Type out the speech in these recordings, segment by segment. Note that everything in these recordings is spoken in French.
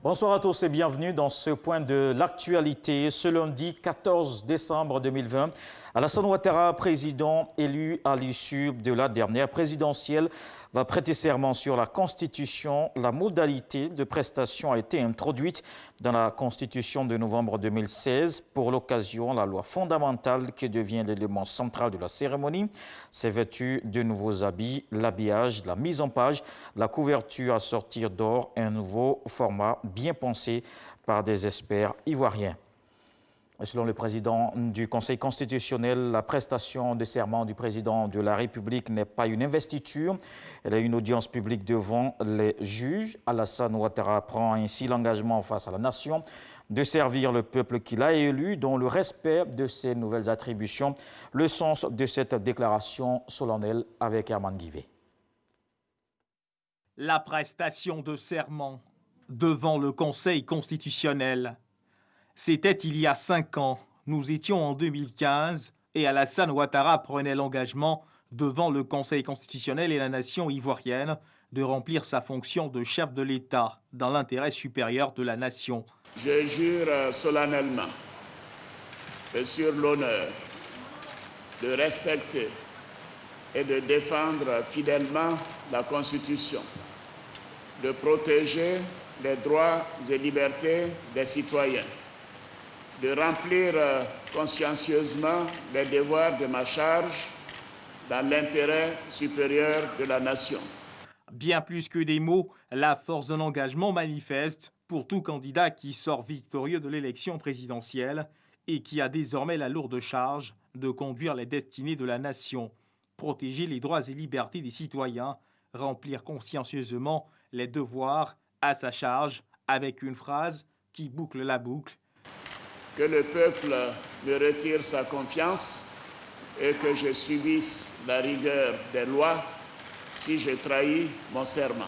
Bonsoir à tous et bienvenue dans ce point de l'actualité. Ce lundi 14 décembre 2020, Alassane Ouattara, président élu à l'issue de la dernière présidentielle, va prêter serment sur la Constitution. La modalité de prestation a été introduite dans la Constitution de novembre 2016. Pour l'occasion, la loi fondamentale qui devient l'élément central de la cérémonie s'est vêtue de nouveaux habits, l'habillage, la mise en page, la couverture à sortir d'or, un nouveau format bien pensé par des experts ivoiriens. Selon le président du Conseil constitutionnel, la prestation de serment du président de la République n'est pas une investiture. Elle est une audience publique devant les juges. Alassane Ouattara prend ainsi l'engagement face à la nation de servir le peuple qu'il a élu dans le respect de ses nouvelles attributions. Le sens de cette déclaration solennelle avec Herman Guivet. La prestation de serment devant le Conseil constitutionnel. C'était il y a 5 ans. Nous étions en 2015 et Alassane Ouattara prenait l'engagement devant le Conseil constitutionnel et la nation ivoirienne de remplir sa fonction de chef de l'État dans l'intérêt supérieur de la nation. Je jure solennellement et sur l'honneur de respecter et de défendre fidèlement la Constitution, de protéger les droits et libertés des citoyens, de remplir consciencieusement les devoirs de ma charge dans l'intérêt supérieur de la nation. Bien plus que des mots, la force d'un engagement manifeste pour tout candidat qui sort victorieux de l'élection présidentielle et qui a désormais la lourde charge de conduire les destinées de la nation, protéger les droits et libertés des citoyens, remplir consciencieusement les devoirs à sa charge avec une phrase qui boucle la boucle. Que le peuple me retire sa confiance et que je subisse la rigueur des lois si je trahis mon serment.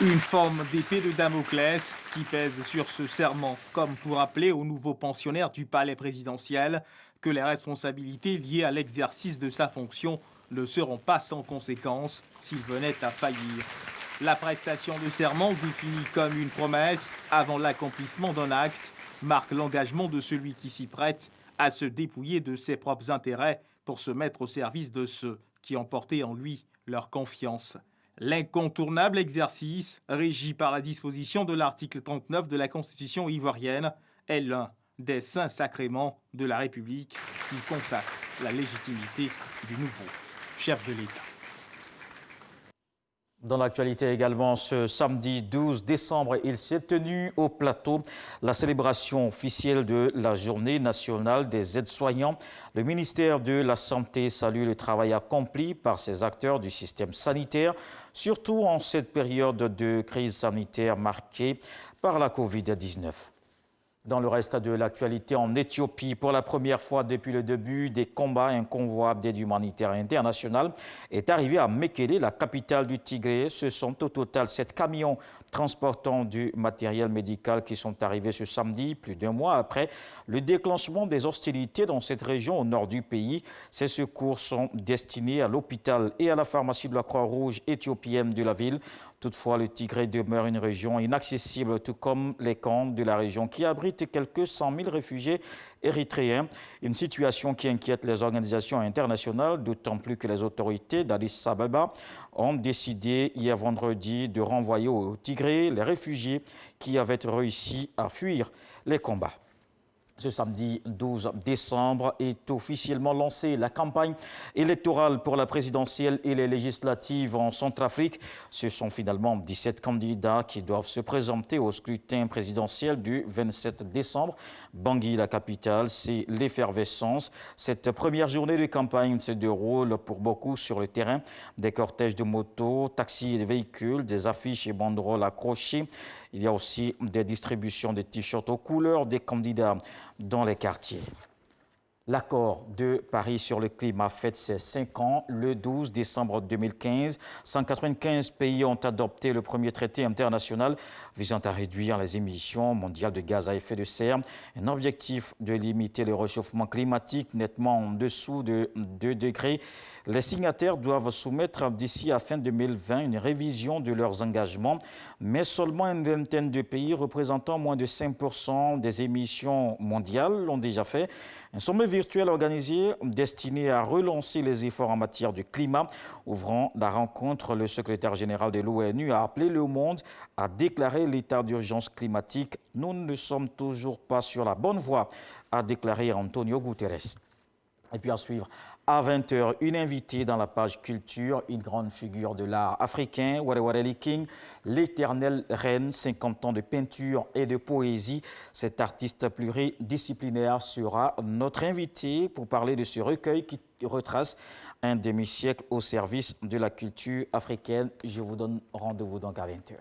Une forme d'épée de Damoclès qui pèse sur ce serment, comme pour rappeler aux nouveaux pensionnaires du palais présidentiel que les responsabilités liées à l'exercice de sa fonction ne seront pas sans conséquences s'il venait à faillir. La prestation de serment, définie comme une promesse avant l'accomplissement d'un acte, marque l'engagement de celui qui s'y prête à se dépouiller de ses propres intérêts pour se mettre au service de ceux qui ont porté en lui leur confiance. L'incontournable exercice, régi par la disposition de l'article 39 de la Constitution ivoirienne, est l'un des saints sacrements de la République qui consacre la légitimité du nouveau chef de l'État. Dans l'actualité également, ce samedi 12 décembre, il s'est tenu au plateau la célébration officielle de la Journée nationale des aides-soignants. Le ministère de la Santé salue le travail accompli par ces acteurs du système sanitaire, surtout en cette période de crise sanitaire marquée par la Covid-19. Dans le reste de l'actualité, en Éthiopie, pour la première fois depuis le début des combats, un convoi d'aide humanitaire internationale est arrivé à Mekele, la capitale du Tigré. Ce sont au total 7 camions transportant du matériel médical qui sont arrivés ce samedi, plus d'1 mois après le déclenchement des hostilités dans cette région au nord du pays. Ces secours sont destinés à l'hôpital et à la pharmacie de la Croix-Rouge éthiopienne de la ville. Toutefois, le Tigré demeure une région inaccessible, tout comme les camps de la région qui abritent quelques 100 000 réfugiés érythréens. Une situation qui inquiète les organisations internationales, d'autant plus que les autorités d'Addis Abeba ont décidé hier vendredi de renvoyer au Tigré les réfugiés qui avaient réussi à fuir les combats. Ce samedi 12 décembre est officiellement lancée la campagne électorale pour la présidentielle et les législatives en Centrafrique. Ce sont finalement 17 candidats qui doivent se présenter au scrutin présidentiel du 27 décembre. Bangui, la capitale, c'est l'effervescence. Cette première journée de campagne se déroule pour beaucoup sur le terrain. Des cortèges de motos, taxis et de véhicules, des affiches et banderoles accrochées. Il y a aussi des distributions de t-shirts aux couleurs des candidats dans les quartiers. L'accord de Paris sur le climat fête ses 5 ans. Le 12 décembre 2015, 195 pays ont adopté le premier traité international visant à réduire les émissions mondiales de gaz à effet de serre. Un objectif de limiter le réchauffement climatique nettement en dessous de 2 degrés. Les signataires doivent soumettre d'ici à fin 2020 une révision de leurs engagements, mais seulement une vingtaine de pays représentant moins de 5% des émissions mondiales l'ont déjà fait. Un sommet virtuel organisé destiné à relancer les efforts en matière de climat. Ouvrant la rencontre, le secrétaire général de l'ONU a appelé le monde à déclarer l'état d'urgence climatique. Nous ne sommes toujours pas sur la bonne voie, a déclaré Antonio Guterres. Et puis à suivre, à 20h, une invitée dans la page culture, une grande figure de l'art africain, Wale King, l'éternelle reine, 50 ans de peinture et de poésie. Cet artiste pluridisciplinaire sera notre invité pour parler de ce recueil qui retrace un demi-siècle au service de la culture africaine. Je vous donne rendez-vous donc à 20h.